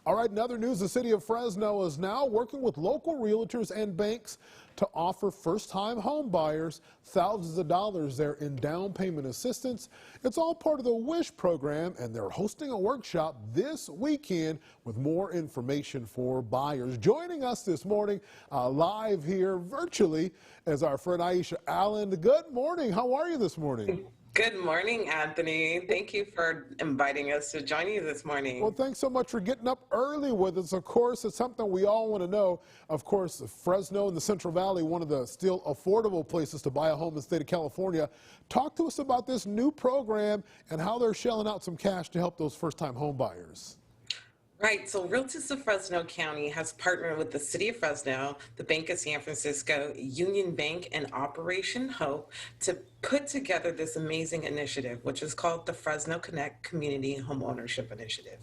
All right, in other news, the city of Fresno is now working with local realtors and banks to offer first-time home buyers thousands of dollars there in down payment assistance. It's all part of the WISH program, and they're hosting a workshop this weekend with more information for buyers. Joining us this morning live here virtually is our friend Aisha Allen. Good morning. How are you this morning? Good morning, Anthony. Thank you for inviting us to join you this morning. Well, thanks so much for getting up early with us. Of course, it's something we all want to know. Of course, Fresno and the Central Valley, one of the still affordable places to buy a home in the state of California. Talk to us about this new program and how they're shelling out some cash to help those first-time home buyers. Right, so Realtors of Fresno County has partnered with the City of Fresno, the Bank of San Francisco, Union Bank, and Operation Hope to put together this amazing initiative, which is called the Fresno Connect Community Homeownership Initiative,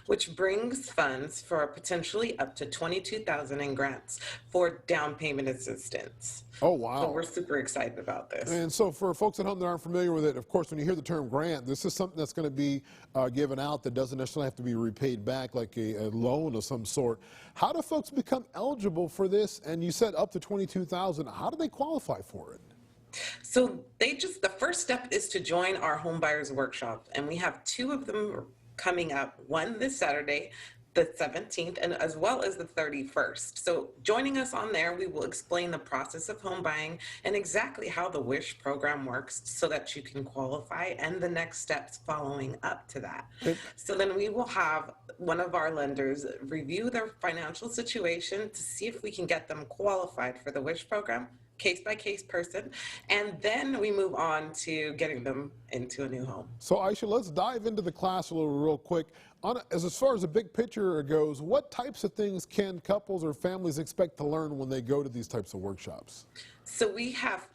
which brings funds for potentially up to $22,000 in grants for down payment assistance. Oh, wow. So we're super excited about this. And so for folks at home that aren't familiar with it, of course, when you hear the term grant, this is something that's going to be given out that doesn't necessarily have to be repaid back like a loan of some sort. How do folks become eligible for this? And you said up to $22,000. How do they qualify for it? So the first step is to join our home buyers workshop, and we have two of them coming up, one this Saturday, the 17th, and as well as the 31st. So joining us on there, we will explain the process of home buying and exactly how the WISH program works so that you can qualify and the next steps following up to that. So then we will have one of our lenders review their financial situation to see if we can get them qualified for the WISH program, case-by-case person, and then we move on to getting them into a new home. So Aisha, let's dive into the class a little real quick. As far as the big picture goes, what types of things can couples or families expect to learn when they go to these types of workshops? So we have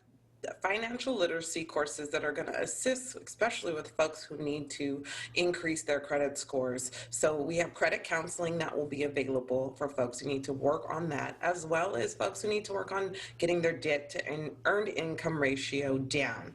financial literacy courses that are going to assist, especially with folks who need to increase their credit scores. So we have credit counseling that will be available for folks who need to work on that, as well as folks who need to work on getting their debt to earned income ratio down.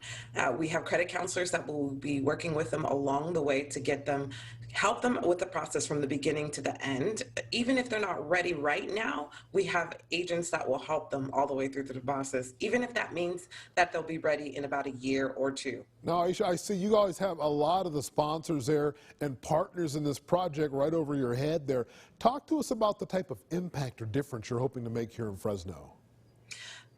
We have credit counselors that will be working with them along the way to help them with the process from the beginning to the end. Even if they're not ready right now, we have agents that will help them all the way through the process, even if that means that they'll be ready in about a year or two. Now, Aisha, I see you guys have a lot of the sponsors there and partners in this project right over your head there. Talk to us about the type of impact or difference you're hoping to make here in Fresno.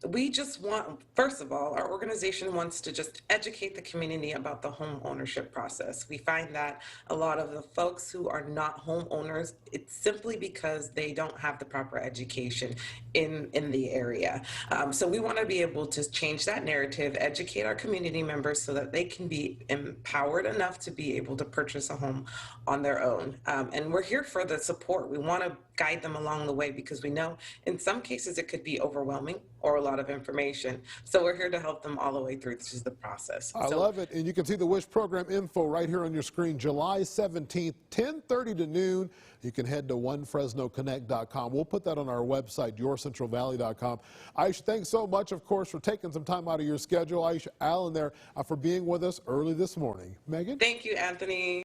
We just want, first of all, our organization wants to just educate the community about the home ownership process. We find that a lot of the folks who are not homeowners, it's simply because they don't have the proper education in the area. So we want to be able to change that narrative, educate our community members so that they can be empowered enough to be able to purchase a home on their own. And we're here for the support. We want to guide them along the way because we know in some cases it could be overwhelming or a lot of information. So we're here to help them all the way through. This is the process. I love it. And you can see the WISH program info right here on your screen, July 17th, 10:30 to noon. You can head to onefresnoconnect.com. We'll put that on our website, yourcentralvalley.com. Aisha, thanks so much, of course, for taking some time out of your schedule. Aisha Allen there for being with us early this morning. Megan? Thank you, Anthony.